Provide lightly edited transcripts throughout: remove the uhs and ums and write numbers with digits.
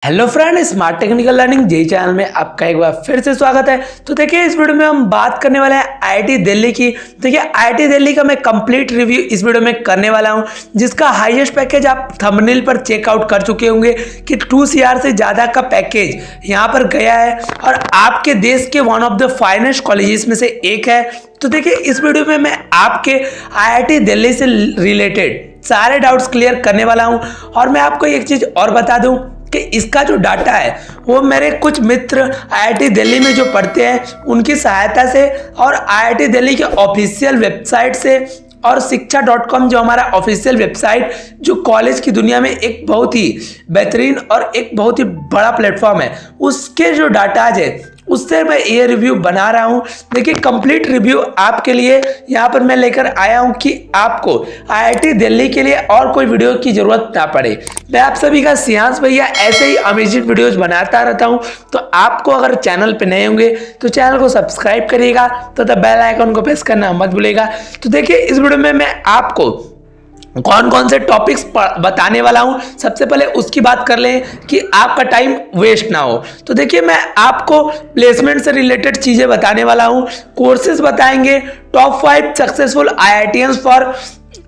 Hello friend, smart technical learning JE channel में आपका एक बार फिर से स्वागत है। तो देखिए, इस वीडियो में हम बात करने वाले हैं आईआईटी दिल्ली की। देखिए, आईआईटी दिल्ली का मैं कंप्लीट रिव्यू इस वीडियो में करने वाला हूं, जिसका हाईएस्ट पैकेज आप थंबनेल पर चेकआउट कर चुके होंगे कि 2 CR से ज़्यादा का पैकेज यहां पर गया है और आपके देश के one of the finest colleges में से एक है। तो देखिए, इस वीडियो में मैं आपके आईआईटी दिल्ली से रिलेटेड सारे डाउट्स क्लियर करने वाला हूँ। और मैं आपको एक चीज़ और बता दूँ कि इसका जो डाटा है वो मेरे कुछ मित्र आईआईटी दिल्ली में जो पढ़ते हैं उनकी सहायता से और आईआईटी दिल्ली के ऑफिशियल वेबसाइट से और शिक्षा.com जो हमारा ऑफिशियल वेबसाइट जो कॉलेज की दुनिया में एक बहुत ही बेहतरीन और एक बहुत ही बड़ा प्लेटफॉर्म है, उसके जो डाटाज है उससे मैं ये रिव्यू बना रहा हूँ। देखिए, कंप्लीट रिव्यू आपके लिए यहाँ पर मैं लेकर आया हूँ कि आपको आईआईटी दिल्ली के लिए और कोई वीडियो की ज़रूरत ना पड़े। मैं आप सभी का सियांश भैया ऐसे ही अमेजिंग वीडियोज बनाता रहता हूँ। तो आपको अगर चैनल पे नए होंगे तो चैनल को सब्सक्राइब करिएगा, तो बेल आइकन को प्रेस करना मत भूलिएगा। तो देखिए, इस वीडियो में मैं आपको कौन कौन से टॉपिक्स बताने वाला हूं, सबसे पहले उसकी बात कर लें कि आपका टाइम वेस्ट ना हो। तो देखिए, मैं आपको प्लेसमेंट से रिलेटेड चीजें बताने वाला हूं, कोर्सेज बताएंगे, top 5 successful IITians for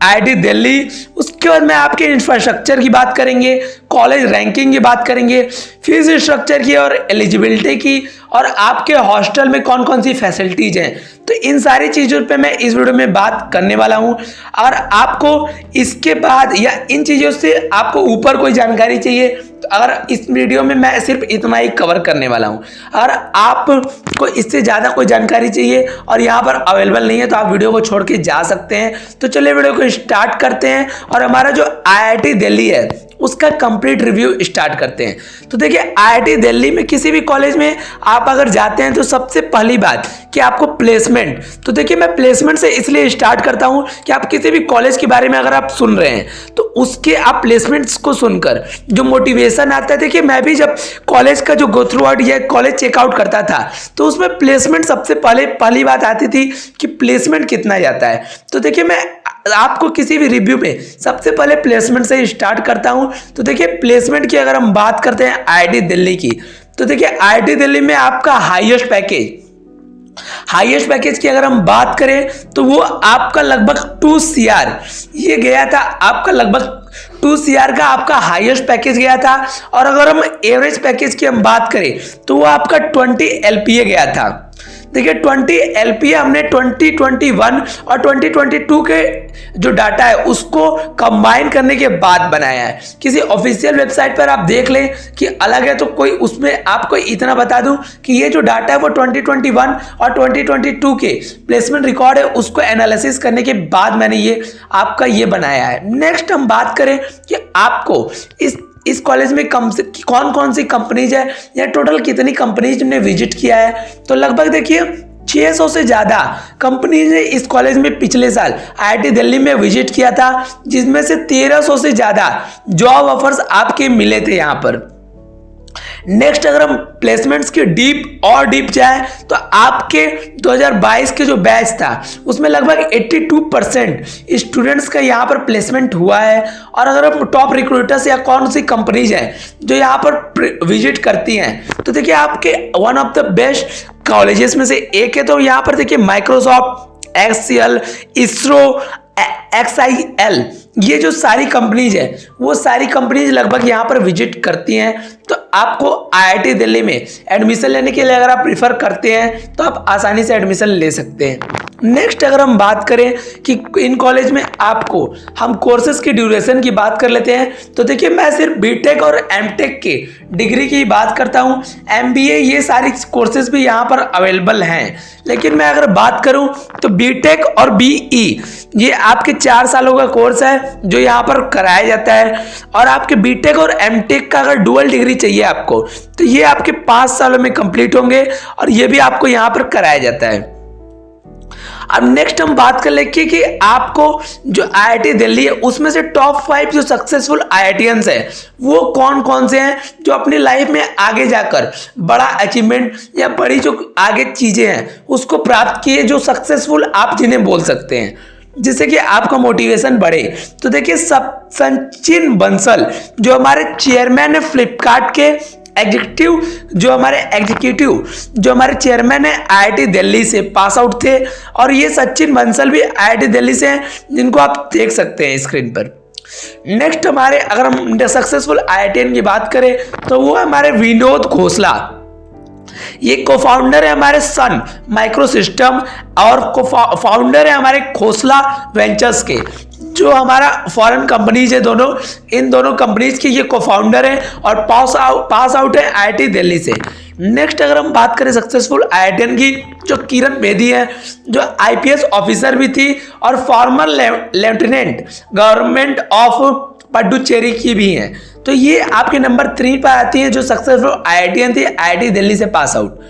IIT Delhi. उसके बाद में आपके इंफ्रास्ट्रक्चर की बात करेंगे, कॉलेज रैंकिंग की बात करेंगे, फीस स्ट्रक्चर की और एलिजिबिलिटी की, और आपके हॉस्टल में कौन कौन सी फैसिलिटीज हैं। तो इन सारी चीज़ों पे मैं इस वीडियो में बात करने वाला हूं। और आपको इसके बाद या इन चीज़ों से आपको ऊपर कोई जानकारी चाहिए तो अगर इस वीडियो में मैं सिर्फ इतना ही कवर करने वाला हूं। अगर आपको इससे ज़्यादा कोई जानकारी चाहिए और यहाँ पर अवेलेबल नहीं है तो आप वीडियो को छोड़ के जा सकते हैं। तो चलिए वीडियो को स्टार्ट करते हैं और हमारा जो आईआईटी दिल्ली है उसका कंप्लीट रिव्यू स्टार्ट करते हैं। तो देखिए, आईआईटी दिल्ली में किसी भी कॉलेज में आप अगर जाते हैं तो सबसे पहली बात कि आपको प्लेसमेंट। तो देखिए, मैं प्लेसमेंट से इसलिए स्टार्ट करता हूं कि आप किसी भी कॉलेज के बारे में अगर आप सुन रहे हैं तो उसके आप प्लेसमेंट्स को सुनकर जो मोटिवेशन आता है। देखिए, मैं भी जब कॉलेज का जो गो थ्रू आउट या कॉलेज चेकआउट करता था तो उसमें प्लेसमेंट सबसे पहली बात आती थी कि प्लेसमेंट कितना जाता है। तो देखिए, मैं आपको किसी भी रिव्यू में सबसे पहले प्लेसमेंट से स्टार्ट करता हूं। तो देखिए, प्लेसमेंट की अगर हम बात करते हैं आईआईटी दिल्ली की, तो देखिए आईआईटी दिल्ली में आपका हाईएस्ट पैकेज की अगर हम बात करें तो वो आपका लगभग 2 CR ये गया था। आपका लगभग 2 CR का आपका हाईएस्ट पैकेज गया था। और अगर हम एवरेज पैकेज की हम बात करें तो वो आपका 20 LPA गया था। देखिए, 20 LPA हमने 2021 और 2022 के जो डाटा है उसको कंबाइन करने के बाद बनाया है। किसी ऑफिशियल वेबसाइट पर आप देख लें कि अलग है, तो कोई उसमें आपको इतना बता दूं कि ये जो डाटा है वो 2021 और 2022 के प्लेसमेंट रिकॉर्ड है उसको एनालिसिस करने के बाद मैंने ये आपका ये बनाया है। नेक्स्ट हम बात करें कि आपको इस कॉलेज में कौन कौन सी कंपनीज है या टोटल कितनी कंपनीज ने विजिट किया है। तो लगभग देखिए 600 से ज़्यादा कंपनीज ने इस कॉलेज में पिछले साल आईआईटी दिल्ली में विजिट किया था, जिसमें से 1300 से ज़्यादा जॉब ऑफर्स आपके मिले थे यहाँ पर। नेक्स्ट, अगर हम प्लेसमेंट्स के डीप जाए तो आपके 2022 के जो बैच था उसमें लगभग 82% स्टूडेंट्स का यहाँ पर प्लेसमेंट हुआ है। और अगर हम टॉप रिक्रूटर्स या कौन सी कंपनीज हैं जो यहाँ पर विजिट करती हैं तो देखिए, आपके one of the best colleges में से एक है। तो यहाँ पर देखिए, माइक्रोसॉफ्ट, HCL, इसरो, XIL, ये जो सारी कंपनीज है वो सारी कंपनीज लगभग यहाँ पर विजिट करती हैं। तो आपको आईआईटी दिल्ली में एडमिशन लेने के लिए अगर आप प्रीफर करते हैं तो आप आसानी से एडमिशन ले सकते हैं। नेक्स्ट, अगर हम बात करें कि इन कॉलेज में आपको हम कोर्सेज की ड्यूरेशन की बात कर लेते हैं। तो देखिए, मैं सिर्फ बीटेक और एमटेक के डिग्री की बात करता हूं। MBA ये सारी कोर्सेज भी यहाँ पर अवेलेबल हैं, लेकिन मैं अगर बात करूं तो बीटेक और BE ये आपके 4 सालों का कोर्स है जो यहाँ पर कराया जाता है। और आपके बीटेक और एमटेक का अगर डुअल डिग्री चाहिए आपको तो ये आपके 5 सालों में कंप्लीट होंगे और ये भी आपको यहाँ पर कराया जाता है। अब नेक्स्ट हम बात कर लेंगे कि आपको जो आईआईटी दिल्ली है उसमें से टॉप 5 जो सक्सेसफुल आईआईटीएंस है वो कौन कौन से हैं जो अपनी लाइफ में आगे जाकर बड़ा अचीवमेंट या बड़ी जो आगे चीजें हैं उसको प्राप्त किए, जो सक्सेसफुल आप जिन्हें बोल सकते हैं। जिससे कि आपका मोटिवेशन बढ़े। तो देखिए सचिन बंसल जो हमारे चेयरमैन है फ्लिपकार्ट के एग्जीक्यूटिव जो हमारे चेयरमैन है आईआईटी दिल्ली से पास आउट थे, और ये सचिन बंसल भी आईआईटी दिल्ली से हैं, जिनको आप देख सकते हैं स्क्रीन पर। नेक्स्ट हमारे अगर हम सक्सेसफुल आईआईटीएन की बात करें तो वो हमारे विनोद खोसला, ये को-फाउंडर है हमारे सन माइक्रो सिस्टम और को-फाउंडर है हमारे खोसला वेंचर्स के, जो हमारा फॉरेन कंपनीज है दोनों, इन दोनों कंपनीज के ये को-फाउंडर है और पास आउट है आईआईटी दिल्ली से। नेक्स्ट अगर हम बात करें सक्सेसफुल आईआईटीएन की, जो किरण बेदी है, जो आईपीएस ऑफिसर भी थी और farmer lieutenant government of Puducherry की भी हैं, तो ये आपके नंबर 3 पर आती हैं जो सक्सेसफुल आईआईटीएन थी, आईआईटी दिल्ली से पास आउट।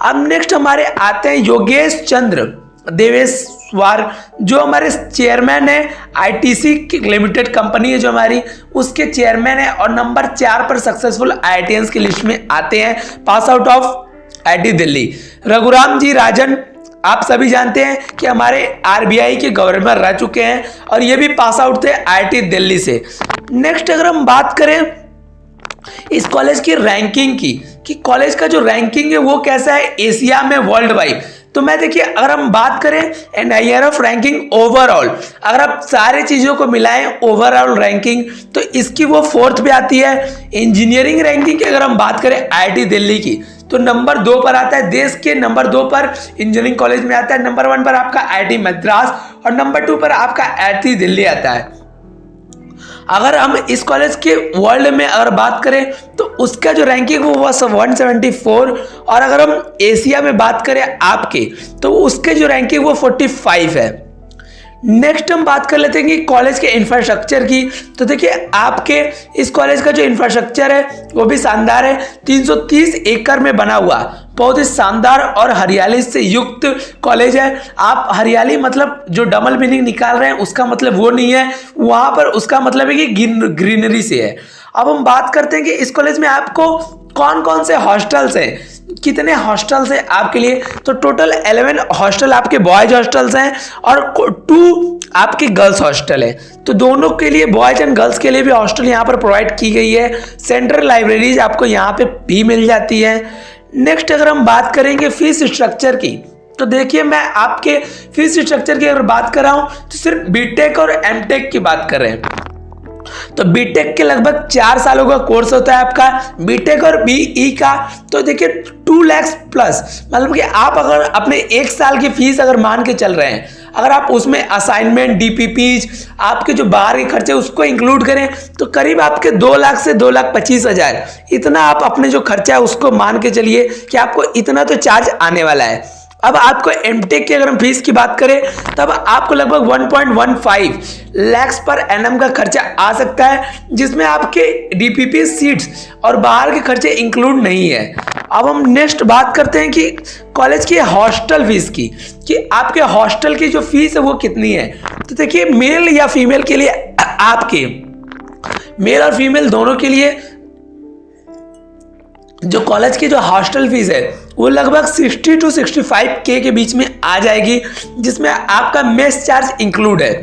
अब नेक्स्ट हमारे आते हैं योगेश चंद्र देवेश्वर, जो हमारे चेयरमैन है आईटीसी लिमिटेड कंपनी है जो हमारी, उसके चेयरमैन है और नंबर 4 पर सक्सेसफुल आईआईटीएंस की लिस्ट में आते हैं, pass out of IIT Delhi. Raghuram ji Rajan आप सभी जानते हैं कि हमारे आरबीआई के गवर्नर रह चुके हैं और ये भी पास आउट थे आईआईटी दिल्ली से। नेक्स्ट अगर हम बात करें इस कॉलेज की रैंकिंग की, कि कॉलेज का जो रैंकिंग है वो कैसा है एशिया में वर्ल्ड वाइड, तो मैं देखिए अगर हम बात करें एनआईआरएफ रैंकिंग ओवरऑल, अगर आप सारी चीज़ों को मिलाएं ओवरऑल रैंकिंग, तो इसकी वो 4th पे आती है। इंजीनियरिंग रैंकिंग की अगर हम बात करें आईआईटी दिल्ली की, तो नंबर 2 पर आता है, देश के नंबर 2 पर इंजीनियरिंग कॉलेज में आता है। नंबर 1 पर आपका आईआईटी मद्रास और नंबर 2 पर आपका आईआईटी दिल्ली आता है। अगर हम इस कॉलेज के वर्ल्ड में अगर बात करें तो उसका जो रैंकिंग वो 174, और अगर हम एशिया में बात करें आपके, तो उसके जो रैंकिंग वो 45 है। नेक्स्ट हम बात कर लेते हैं कि कॉलेज के इंफ्रास्ट्रक्चर की, तो देखिए आपके इस कॉलेज का जो इंफ्रास्ट्रक्चर है वो भी शानदार है। 330 एकड़ में बना हुआ बहुत ही शानदार और हरियाली से युक्त कॉलेज है। आप हरियाली मतलब जो डबल मीनिंग निकाल रहे हैं उसका मतलब वो नहीं है, वहाँ पर उसका मतलब है कि ग्रीनरी से है। अब हम बात करते हैं कि इस कॉलेज में आपको कौन कौन से हॉस्टल्स हैं, कितने हॉस्टल्स हैं आपके लिए, तो टोटल 11 हॉस्टल आपके बॉयज हॉस्टल्स हैं और 2 आपके गर्ल्स हॉस्टल है। तो दोनों के लिए बॉयज एंड गर्ल्स के लिए भी हॉस्टल यहाँ पर प्रोवाइड की गई है। सेंट्रल लाइब्रेरीज आपको यहाँ पे भी मिल जाती है। नेक्स्ट अगर हम बात करेंगे फीस स्ट्रक्चर की, तो देखिए मैं आपके फीस स्ट्रक्चर की अगर बात कर रहा हूँ तो सिर्फ बीटेक और एमटेक की बात कर रहे हैं। तो बीटेक के लगभग 4 सालों का कोर्स होता है आपका, बीटेक और बीई का, तो देखिए 2 लाख प्लस, मतलब कि आप अगर अपने 1 साल की फीस अगर मान के चल रहे हैं, अगर आप उसमें असाइनमेंट डीपीपीज आपके जो बाहर के खर्चे उसको इंक्लूड करें, तो करीब आपके 2 लाख से 2,25,000 इतना आप अपने जो खर्चा है उसको मान के चलिए कि आपको इतना तो चार्ज आने वाला है। अब आपको एमटेक की अगर हम फीस की बात करें तब आपको लगभग 1.15 लाख पर एनएम का खर्चा आ सकता है, जिसमें आपके डीपीपी सीट्स और बाहर के खर्चे इंक्लूड नहीं है। अब हम नेक्स्ट बात करते हैं कि कॉलेज की हॉस्टल फीस की, कि आपके हॉस्टल की जो फीस है वो कितनी है। तो देखिए मेल या फीमेल के लिए, आपके मेल और फीमेल दोनों के लिए जो कॉलेज की जो हॉस्टल फीस है वो लगभग 60 to 65K के बीच में आ जाएगी, जिसमें आपका मेस चार्ज इंक्लूड है।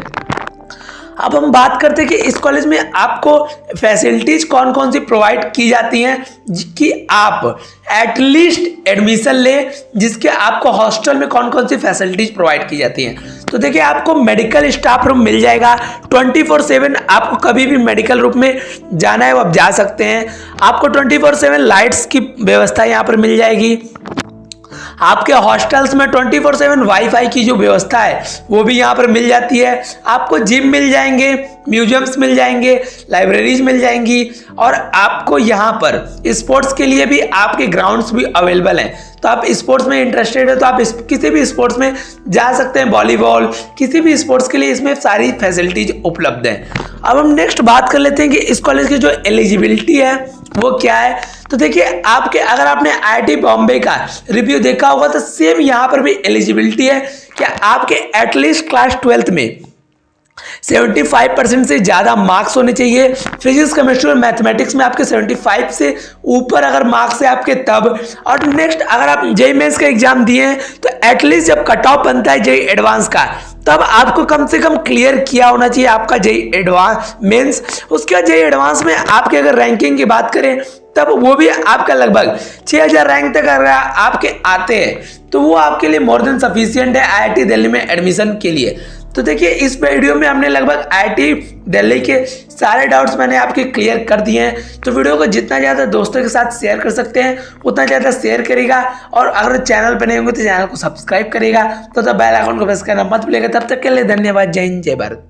अब हम बात करते हैं कि इस कॉलेज में आपको फैसिलिटीज कौन कौन सी प्रोवाइड की जाती हैं कि आप एटलीस्ट एडमिशन लें, जिसके आपको हॉस्टल में कौन कौन सी फैसिलिटीज प्रोवाइड की जाती हैं। तो देखिए आपको मेडिकल स्टाफ रूम मिल जाएगा 24/7, आपको कभी भी मेडिकल रूम में जाना है वो आप जा सकते हैं। आपको 24/7 लाइट्स की व्यवस्था यहाँ पर मिल जाएगी। आपके हॉस्टल्स में 24/7 वाईफाई की जो व्यवस्था है वो भी यहाँ पर मिल जाती है। आपको जिम मिल जाएंगे, म्यूजियम्स मिल जाएंगे, लाइब्रेरीज मिल जाएंगी, और आपको यहाँ पर स्पोर्ट्स के लिए भी आपके ग्राउंड्स भी अवेलेबल हैं। तो आप स्पोर्ट्स में इंटरेस्टेड है तो आप किसी भी स्पोर्ट्स में जा सकते हैं, वॉलीबॉल किसी भी स्पोर्ट्स के लिए इसमें सारी फैसिलिटीज उपलब्ध हैं। अब हम नेक्स्ट बात कर लेते हैं कि इस कॉलेज की जो एलिजिबिलिटी है वो क्या है। तो देखिए आपके, अगर आपने आईआईटी बॉम्बे का रिव्यू देखा होगा तो सेम यहाँ पर भी एलिजिबिलिटी है कि आपके एटलीस्ट क्लास 12th में 75% से ज़्यादा मार्क्स होने चाहिए। फिजिक्स केमिस्ट्री और मैथमेटिक्स में आपके 75 से ऊपर अगर मार्क्स है आपके तब। और नेक्स्ट अगर आप जेईई मेंस का एग्जाम दिए हैं तो एटलीस्ट जब कट ऑफ बनता है जेईई एडवांस का तब आपको कम से कम क्लियर किया होना चाहिए आपका जेई एडवांस मेंस। उसके बाद जेई एडवांस में आपके अगर रैंकिंग की बात करें तब वो भी आपका लगभग 6000 रैंक तक अगर आपके आते हैं तो वो आपके लिए मोर देन सफिशिएंट है आईआईटी दिल्ली में एडमिशन के लिए। तो देखिए इस वीडियो में हमने लगभग आईआईटी दिल्ली के सारे डाउट्स मैंने आपके क्लियर कर दिए हैं। तो वीडियो को जितना ज़्यादा दोस्तों के साथ शेयर कर सकते हैं उतना ज़्यादा शेयर करेगा, और अगर चैनल पर नहीं होंगे तो चैनल को सब्सक्राइब करेगा। तो बेल आइकन को प्रेस करना मत भूलिएगा। तब तक के लिए धन्यवाद। जय हिंद, जय भारत।